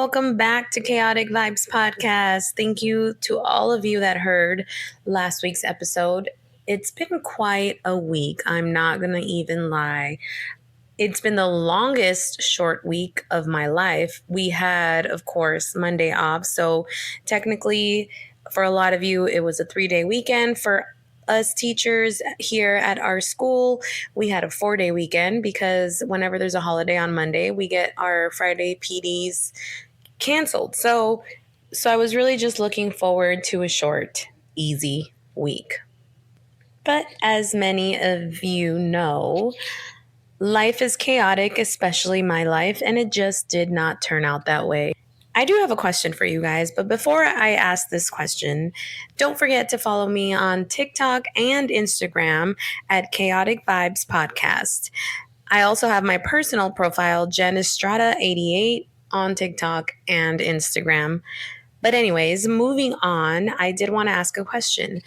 welcome back to Chaotic Vibes Podcast. Thank you to all of you that heard last week's episode. It's been quite a week. I'm not going to even lie. It's been the longest short week of my life. We had, of course, Monday off. So technically, for a lot of you, it was a 3-day weekend. For us teachers here at our school, we had a 4-day weekend because whenever there's a holiday on Monday, we get our Friday PDs canceled. So I was really just looking forward to a short, easy week. But as many of you know, life is chaotic, especially my life, and it just did not turn out that way. I do have a question for you guys, but before I ask this question, don't forget to follow me on TikTok and Instagram at Chaotic Vibes Podcast. I also have my personal profile, Jen Estrada88, on TikTok and Instagram. But anyways, moving on, I did want to ask a question.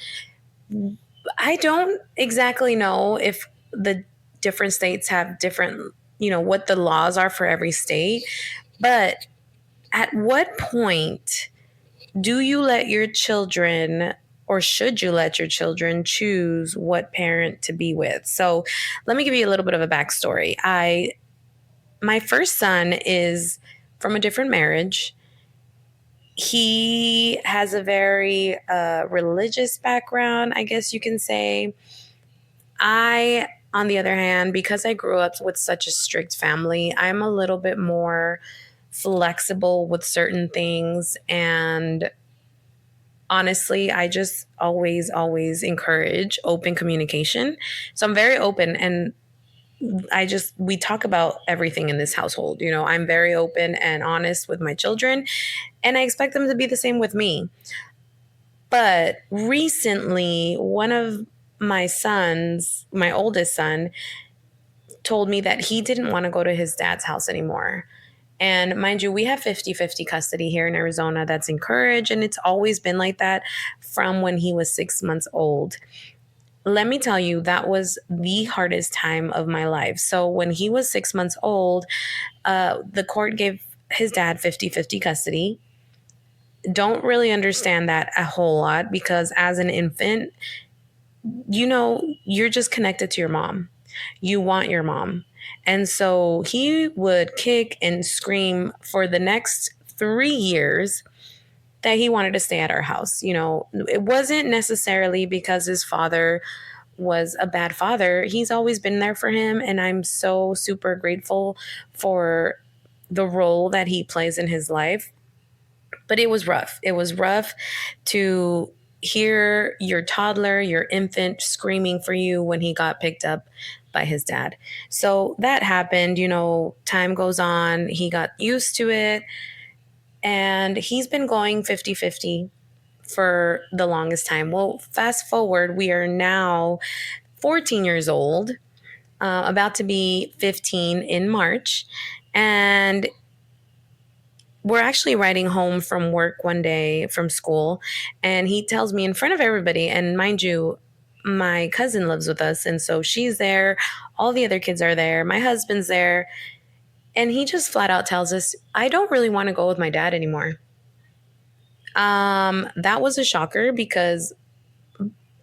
I don't exactly know if the different states have different, what the laws are for every state, but at what point do you let your children or should you let your children choose what parent to be with? So let me give you a little bit of a backstory. My first son is from a different marriage. He has a very religious background, I guess you can say. I, on the other hand, because I grew up with such a strict family, I'm a little bit more flexible with certain things. And honestly, I just always encourage open communication. So I'm very open and we talk about everything in this household. I'm very open and honest with my children, and I expect them to be the same with me. But recently, one of my sons, my oldest son, told me that he didn't want to go to his dad's house anymore. And mind you, we have 50-50 custody here in Arizona. That's encouraged, and it's always been like that from when he was 6 months old. Let me tell you, that was the hardest time of my life. So when he was 6 months old, the court gave his dad 50-50 custody. Don't really understand that a whole lot because as an infant, you're just connected to your mom. You want your mom. And so he would kick and scream for the next 3 years that he wanted to stay at our house. It wasn't necessarily because his father was a bad father. He's always been there for him. And I'm so super grateful for the role that he plays in his life. But it was rough. It was rough to hear your toddler, your infant screaming for you when he got picked up by his dad. So that happened, time goes on. He got used to it. And he's been going 50-50 for the longest time. Well, fast forward, we are now 14 years old, about to be 15 in March. And we're actually riding home from work one day from school. And he tells me in front of everybody, and mind you, my cousin lives with us. And so she's there. All the other kids are there. My husband's there. And he just flat out tells us, I don't really want to go with my dad anymore. That was a shocker because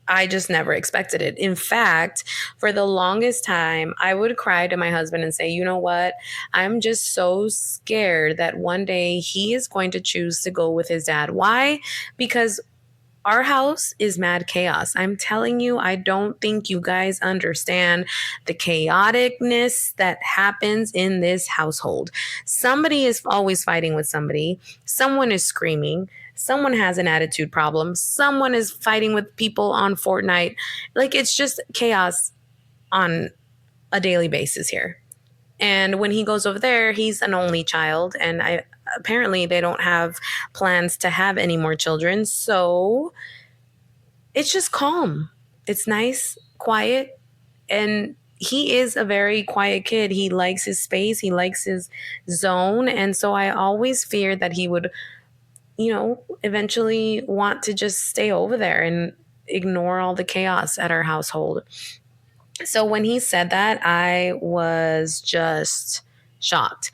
I just never expected it. In fact, for the longest time, I would cry to my husband and say, you know what? I'm just so scared that one day he is going to choose to go with his dad. Why? Because our house is mad chaos. I'm telling you, I don't think you guys understand the chaoticness that happens in this household. Somebody is always fighting with somebody. Someone is screaming. Someone has an attitude problem. Someone is fighting with people on Fortnite. Like, it's just chaos on a daily basis here. And when he goes over there, he's an only child. And apparently they don't have plans to have any more children. So it's just calm. It's nice, quiet. And he is a very quiet kid. He likes his space. He likes his zone. And so I always feared that he would, eventually want to just stay over there and ignore all the chaos at our household. So when he said that, I was just shocked.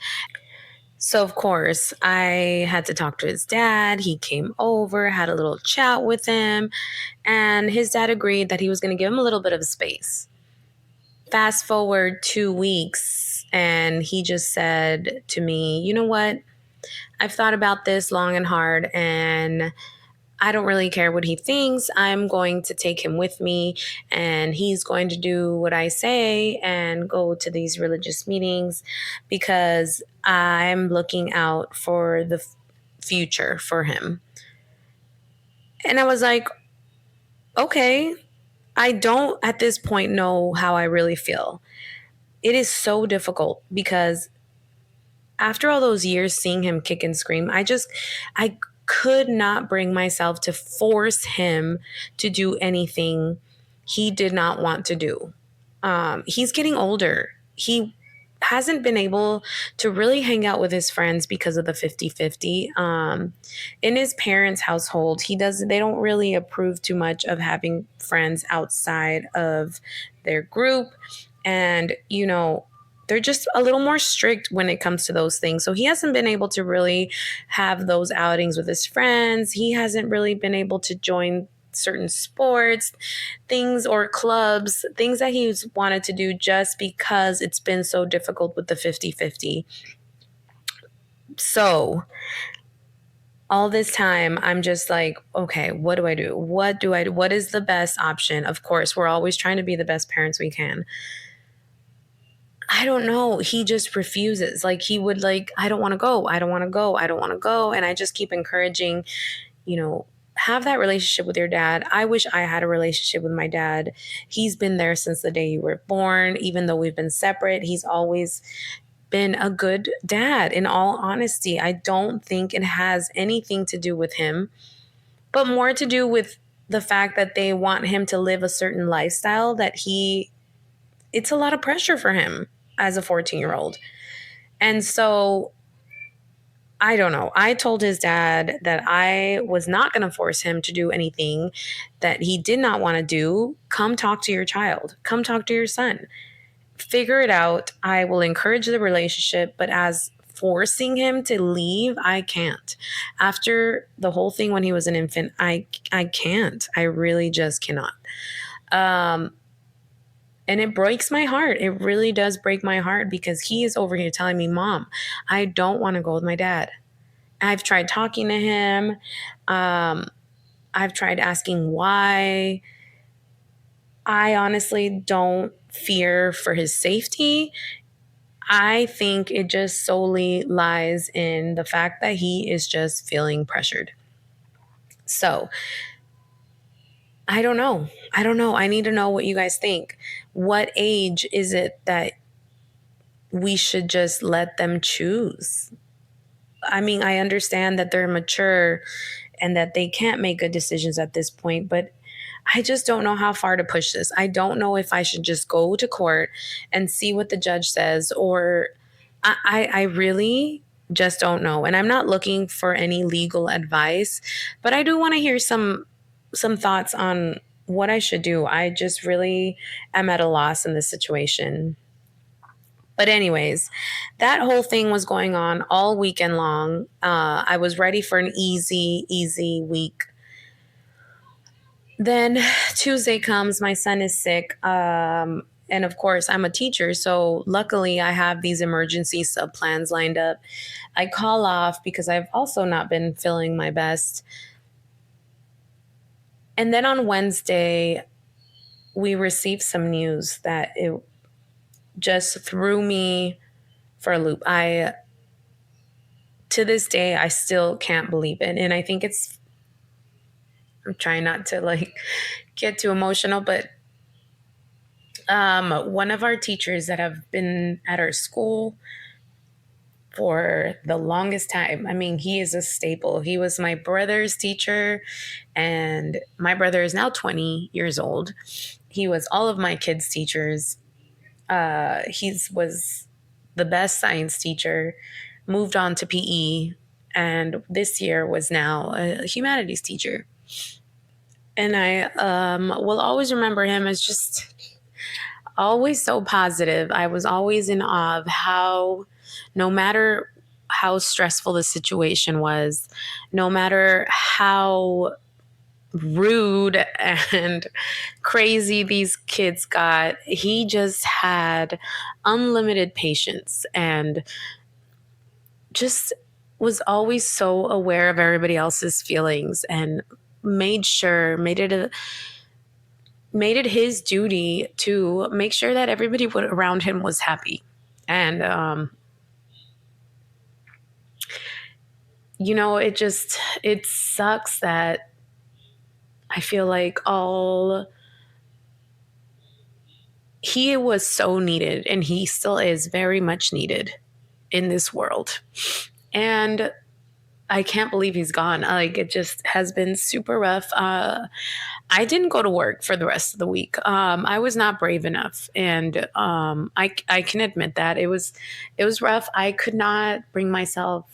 So, of course, I had to talk to his dad. He came over, had a little chat with him, and his dad agreed that he was going to give him a little bit of space. Fast forward 2 weeks, and he just said to me, "You know what? I've thought about this long and hard, and I don't really care what he thinks. I'm going to take him with me, and he's going to do what I say and go to these religious meetings because I'm looking out for the future for him." And I was like, okay, I don't at this point know how I really feel. It is so difficult because after all those years seeing him kick and scream, I could not bring myself to force him to do anything he did not want to do. He's getting older. He hasn't been able to really hang out with his friends because of the 50-50. In his parents' household, they don't really approve too much of having friends outside of their group. And, they're just a little more strict when it comes to those things. So he hasn't been able to really have those outings with his friends. He hasn't really been able to join certain sports, things or clubs, things that he's wanted to do just because it's been so difficult with the 50-50. So all this time, I'm just like, okay, what do I do? What is the best option? Of course, we're always trying to be the best parents we can. I don't know. He just refuses. Like he would I don't want to go. I don't want to go. I don't want to go. And I just keep encouraging, have that relationship with your dad. I wish I had a relationship with my dad. He's been there since the day you were born. Even though we've been separate, he's always been a good dad. In all honesty, I don't think it has anything to do with him, but more to do with the fact that they want him to live a certain lifestyle it's a lot of pressure for him as a 14-year-old. And so I don't know. I told his dad that I was not going to force him to do anything that he did not want to do. Come talk to your child. Come talk to your son. Figure it out. I will encourage the relationship, but as forcing him to leave, I can't. After the whole thing when he was an infant, I can't. I really just cannot. And it breaks my heart. It really does break my heart because he is over here telling me, Mom, I don't want to go with my dad. I've tried talking to him. I've tried asking why. I honestly don't fear for his safety. I think it just solely lies in the fact that he is just feeling pressured. So I don't know. I need to know what you guys think. What age is it that we should just let them choose? I mean, I understand that they're mature and that they can't make good decisions at this point, but I just don't know how far to push this. I don't know if I should just go to court and see what the judge says, or I really just don't know. And I'm not looking for any legal advice, but I do want to hear some thoughts on what I should do. I just really am at a loss in this situation. But anyways, that whole thing was going on all weekend long. I was ready for an easy week. Then Tuesday comes, my son is sick. And of course, I'm a teacher. So luckily, I have these emergency sub plans lined up. I call off because I've also not been feeling my best. And then on Wednesday, we received some news that it just threw me for a loop. To this day, I still can't believe it. And I think I'm trying not to get too emotional, but one of our teachers that have been at our school for the longest time. I mean, he is a staple. He was my brother's teacher, and my brother is now 20 years old. He was all of my kids' teachers. He was the best science teacher, moved on to PE, and this year was now a humanities teacher. And I will always remember him as just always so positive. I was always in awe of how, no matter how stressful the situation was, no matter how rude and crazy these kids got, he just had unlimited patience and just was always so aware of everybody else's feelings and made it his duty to make sure that everybody around him was happy. And it sucks that I feel like he was so needed, and he still is very much needed in this world. And I can't believe he's gone. Like, it just has been super rough. I didn't go to work for the rest of the week. I was not brave enough, and I can admit that it was rough. I could not bring myself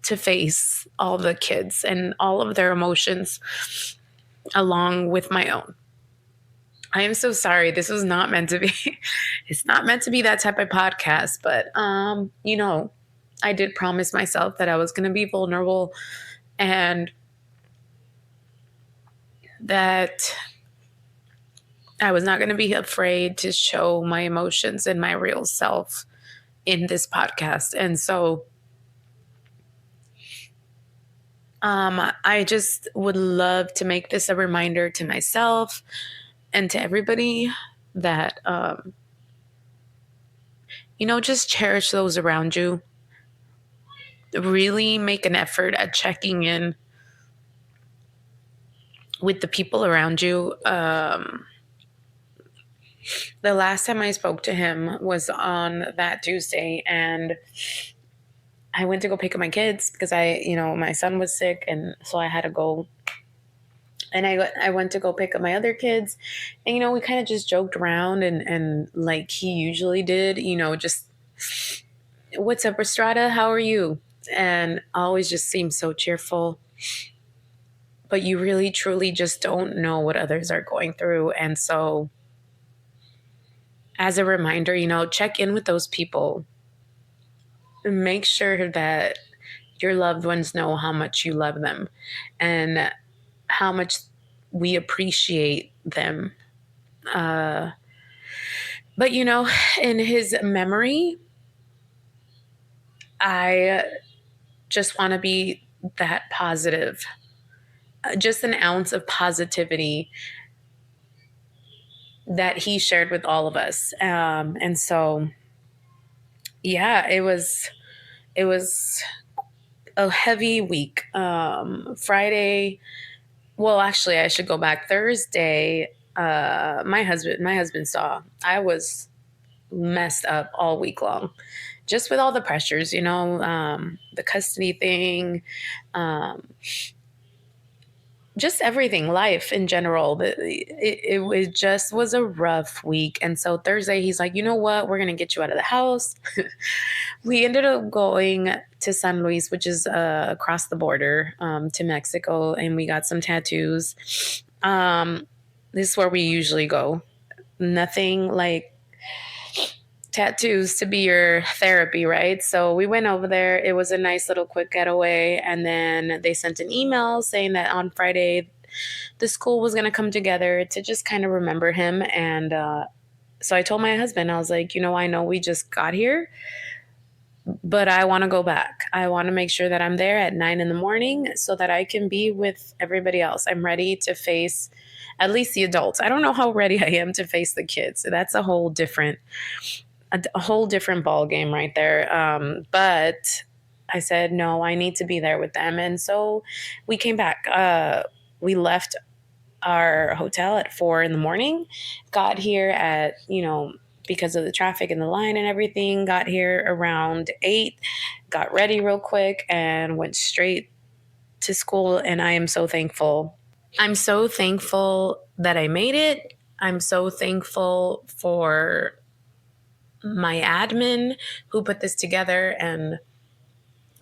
to face all the kids and all of their emotions along with my own. I am so sorry. This was not meant to be. It's not meant to be that type of podcast, but I did promise myself that I was going to be vulnerable and that I was not going to be afraid to show my emotions and my real self in this podcast. And so I just would love to make this a reminder to myself and to everybody that, just cherish those around you. Really make an effort at checking in with the people around you. The last time I spoke to him was on that Tuesday, and I went to go pick up my kids because my son was sick, and so I had to go. And I went to go pick up my other kids, and we kind of just joked around and like he usually did, just, "What's up, Estrada? How are you?" And always just seems so cheerful. But you really, truly just don't know what others are going through. And so, as a reminder, check in with those people. Make sure that your loved ones know how much you love them and how much we appreciate them. But, in his memory, I just want to be that positive, just an ounce of positivity that he shared with all of us. And so, yeah, it was a heavy week. Friday, well, actually, I should go back. Thursday, my husband saw I was messed up all week long, just with all the pressures, the custody thing, just everything, life in general. It just was a rough week. And so Thursday, he's like, "You know what? We're going to get you out of the house." We ended up going to San Luis, which is across the border to Mexico, and we got some tattoos. This is where we usually go. Nothing like tattoos to be your therapy, right? So we went over there. It was a nice little quick getaway. And then they sent an email saying that on Friday, the school was going to come together to just kind of remember him. And so I told my husband, I was like, I know we just got here, but I want to go back. I want to make sure that I'm there at 9 a.m. so that I can be with everybody else. I'm ready to face at least the adults. I don't know how ready I am to face the kids. So that's a whole different ball game right there. But I said, no, I need to be there with them. And so we came back. We left our hotel at 4 a.m, got here at, because of the traffic and the line and everything, got here around 8, got ready real quick and went straight to school. And I am so thankful. I'm so thankful that I made it. I'm so thankful for my admin who put this together and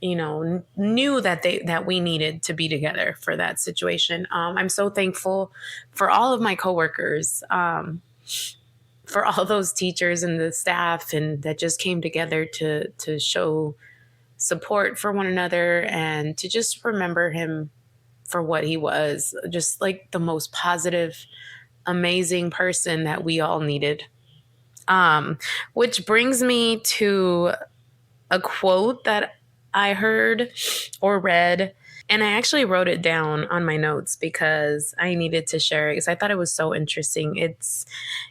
knew that we needed to be together for that situation. I'm so thankful for all of my coworkers, for all those teachers and the staff, and that just came together to show support for one another, and to just remember him for what he was, just like the most positive, amazing person that we all needed. Which brings me to a quote that I heard or read, and I actually wrote it down on my notes because I needed to share it because I thought it was so interesting. It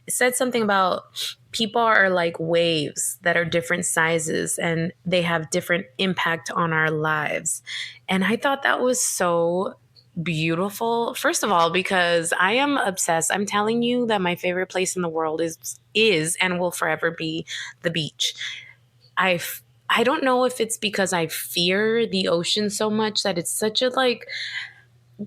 said something about people are like waves that are different sizes and they have different impact on our lives. And I thought that was so beautiful. First of all, because I am obsessed. I'm telling you that my favorite place in the world is and will forever be the beach. I I don't know if it's because I fear the ocean so much that it's such a like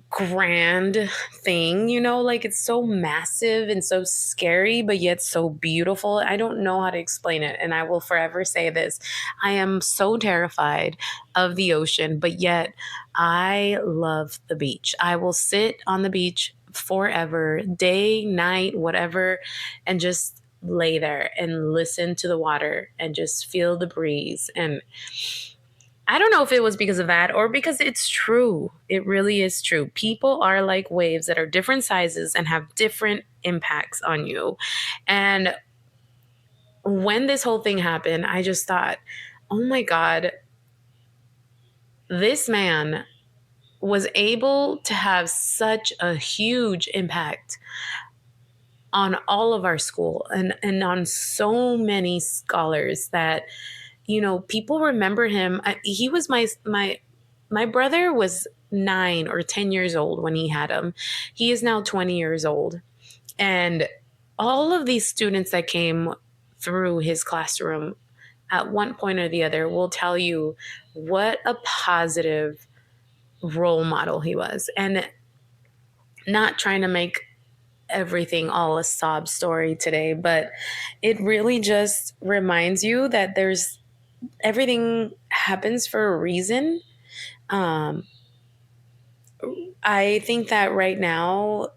grand thing, like it's so massive and so scary, but yet so beautiful. I don't know how to explain it. And I will forever say this: I am so terrified of the ocean, but yet I love the beach. I will sit on the beach forever, day, night, whatever, and just lay there and listen to the water and just feel the breeze. And I don't know if it was because of that or because it's true. It really is true. People are like waves that are different sizes and have different impacts on you. And when this whole thing happened, I just thought, oh my God, this man was able to have such a huge impact on all of our school and on so many scholars that people remember him. He was my brother was 9 or 10 years old when he had him. He is now 20 years old. And all of these students that came through his classroom at one point or the other will tell you what a positive role model he was. And not trying to make everything all a sob story today, but it really just reminds you that there's everything happens for a reason. Um, I think that right now,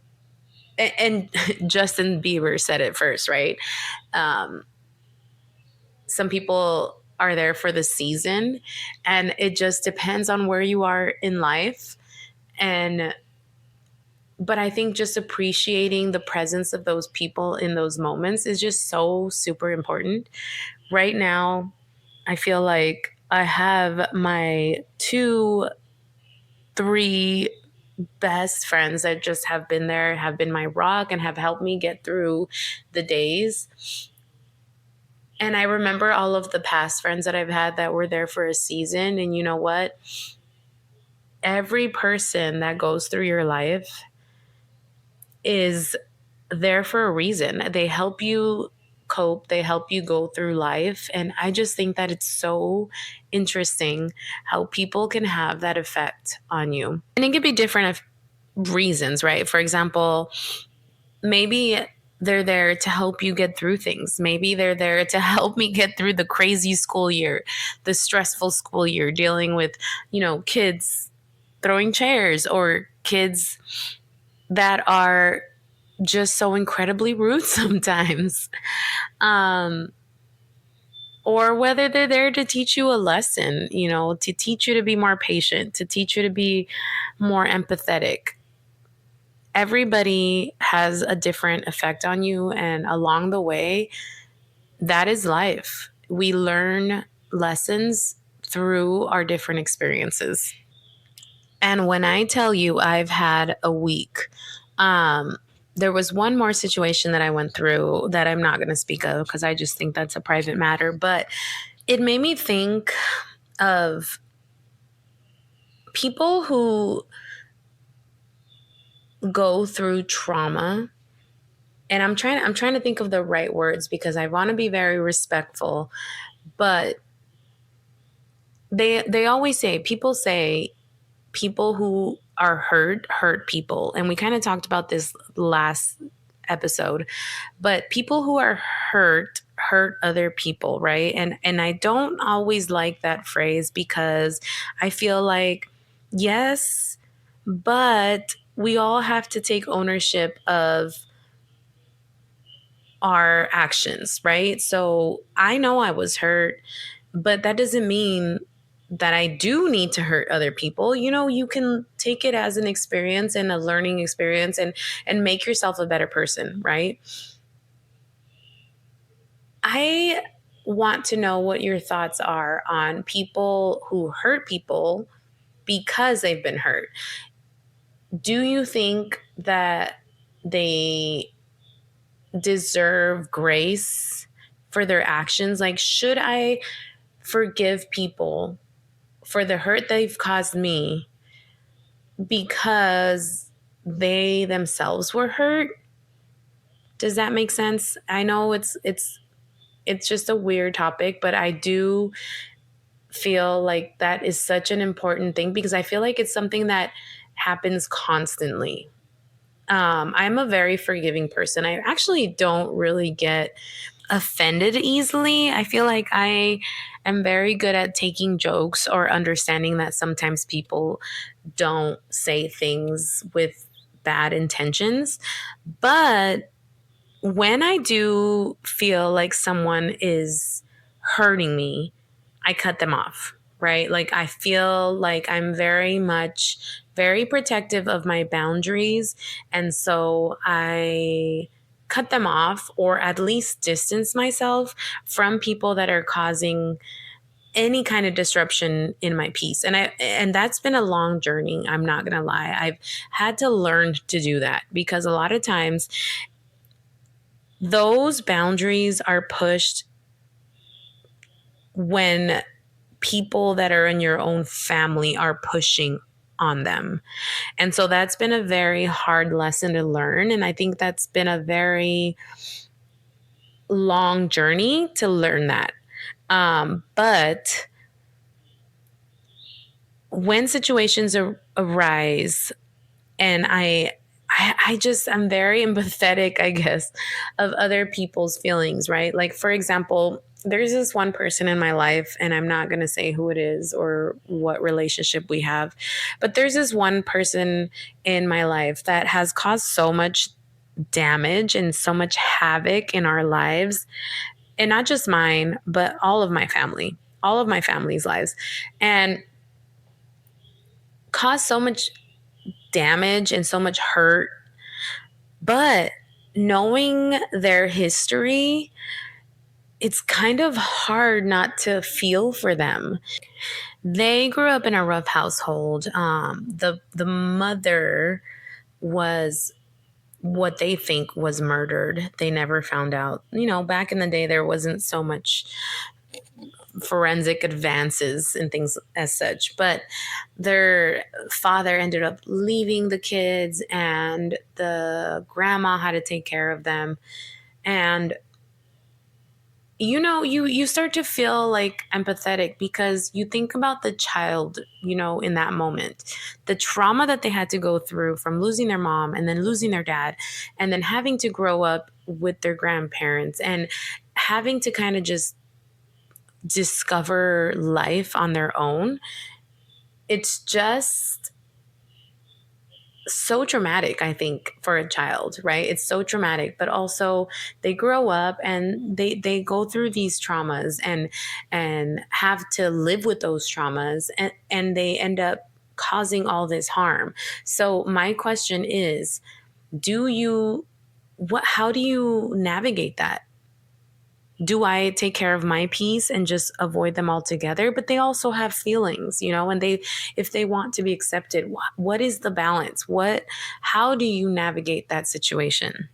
and Justin Bieber said it first, right? Um, some people are there for the season, and it just depends on where you are in life. And but I think just appreciating the presence of those people in those moments is just so super important. Right now, I feel like I have my 3 best friends that just have been there, have been my rock, and have helped me get through the days. And I remember all of the past friends that I've had that were there for a season. And you know what? Every person that goes through your life is there for a reason. They help you cope, they help you go through life. And I just think that it's so interesting how people can have that effect on you. And it can be different reasons, right? For example, maybe they're there to help you get through things. Maybe they're there to help me get through the crazy school year, the stressful school year, dealing with, kids throwing chairs or kids that are just so incredibly rude sometimes. Um, or whether they're there to teach you a lesson, to teach you to be more patient, to teach you to be more empathetic. Everybody has a different effect on you. And along the way, that is life. We learn lessons through our different experiences. And when I tell you I've had a week, there was one more situation that I went through that I'm not going to speak of because I just think that's a private matter. But it made me think of people who go through trauma. And I'm trying to think of the right words because I want to be very respectful, but they always say people who are hurt people. And we kind of talked about this last episode, but people who are hurt other people, right? And I don't always like that phrase because I feel like, yes, but we all have to take ownership of our actions, right? So I know I was hurt, but that doesn't mean that I do need to hurt other people, you can take it as an experience and a learning experience and make yourself a better person, right? I want to know what your thoughts are on people who hurt people because they've been hurt. Do you think that they deserve grace for their actions? Like, should I forgive people for the hurt they've caused me because they themselves were hurt? Does that make sense? I know it's just a weird topic, but I do feel like that is such an important thing because I feel like it's something that happens constantly. I'm a very forgiving person. I actually don't really get offended easily. I feel like I am very good at taking jokes or understanding that sometimes people don't say things with bad intentions. But when I do feel like someone is hurting me, I cut them off, right? Like I feel like I'm very protective of my boundaries. And so I cut them off or at least distance myself from people that are causing any kind of disruption in my peace. And that's been a long journey. I'm not going to lie. I've had to learn to do that because a lot of times those boundaries are pushed when people that are in your own family are pushing on them. And so that's been a very hard lesson to learn. And I think that's been a very long journey to learn that. But when situations arise, and I'm very empathetic, I guess, of other people's feelings, right? Like, for example, there's this one person in my life, and I'm not going to say who it is or what relationship we have, but there's this one person in my life that has caused so much damage and so much havoc in our lives, and not just mine, but all of my family's lives, and caused so much damage and so much hurt. But knowing their history, it's kind of hard not to feel for them. They grew up in a rough household. The mother was what they think was murdered. They never found out. Back in the day, there wasn't so much forensic advances and things as such, but their father ended up leaving the kids and the grandma had to take care of them. And you start to feel like empathetic because you think about the child, in that moment, the trauma that they had to go through from losing their mom and then losing their dad and then having to grow up with their grandparents and having to kind of just discover life on their own. It's just so traumatic, I think, for a child, right? It's so traumatic, but also they grow up and they go through these traumas and have to live with those traumas and they end up causing all this harm. So my question is, how do you navigate that? Do I take care of my peace and just avoid them altogether? But they also have feelings, and if they want to be accepted, what is the balance? How do you navigate that situation?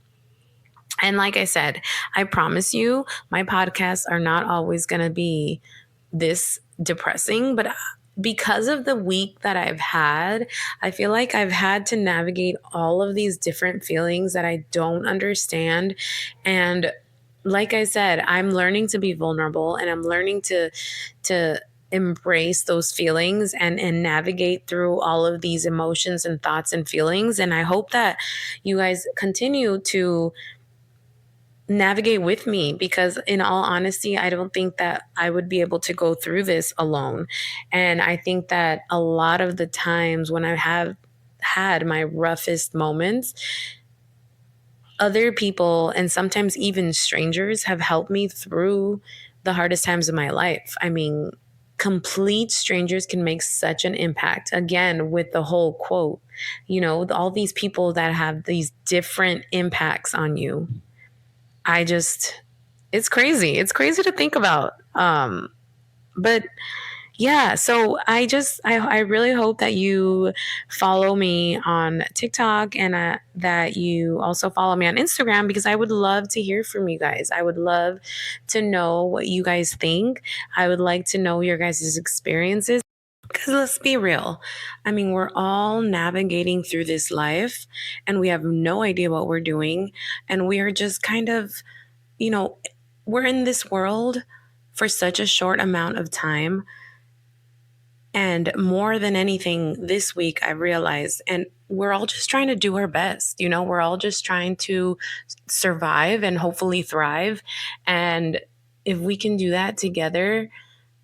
And like I said, I promise you, my podcasts are not always going to be this depressing, but because of the week that I've had, I feel like I've had to navigate all of these different feelings that I don't understand. And like I said, I'm learning to be vulnerable and I'm learning to embrace those feelings and navigate through all of these emotions and thoughts and feelings. And I hope that you guys continue to navigate with me because in all honesty, I don't think that I would be able to go through this alone. And I think that a lot of the times when I have had my roughest moments, other people and sometimes even strangers have helped me through the hardest times of my life. I mean, complete strangers can make such an impact. Again, with the whole quote, all these people that have these different impacts on you. It's crazy. It's crazy to think about. But yeah, so I really hope that you follow me on TikTok and that you also follow me on Instagram, because I would love to hear from you guys. I would love to know what you guys think. I would like to know your guys' experiences. Because let's be real. I mean, we're all navigating through this life and we have no idea what we're doing. And we are just kind of, we're in this world for such a short amount of time. And more than anything, this week I realized, and we're all just trying to do our best. We're all just trying to survive and hopefully thrive. And if we can do that together,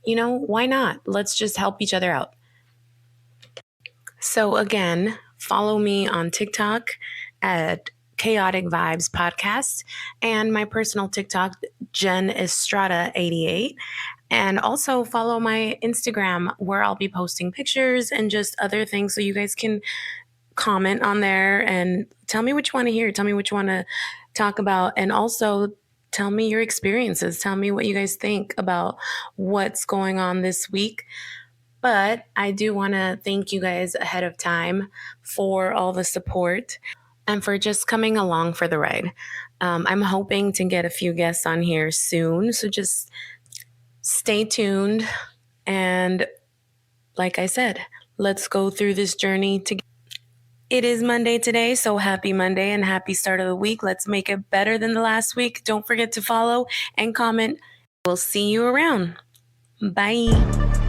why not? Let's just help each other out. So again, follow me on TikTok at Chaotic Vibes Podcast and my personal TikTok, Jen Estrada 88. And also follow my Instagram, where I'll be posting pictures and just other things, so you guys can comment on there and tell me what you want to hear. Tell me what you want to talk about. And also tell me your experiences. Tell me what you guys think about what's going on this week. But I do want to thank you guys ahead of time for all the support and for just coming along for the ride. I'm hoping to get a few guests on here soon. So just stay tuned. And like I said, let's go through this journey together. It is Monday today, so happy Monday and happy start of the week. Let's make it better than the last week. Don't forget to follow and comment. We'll see you around. Bye.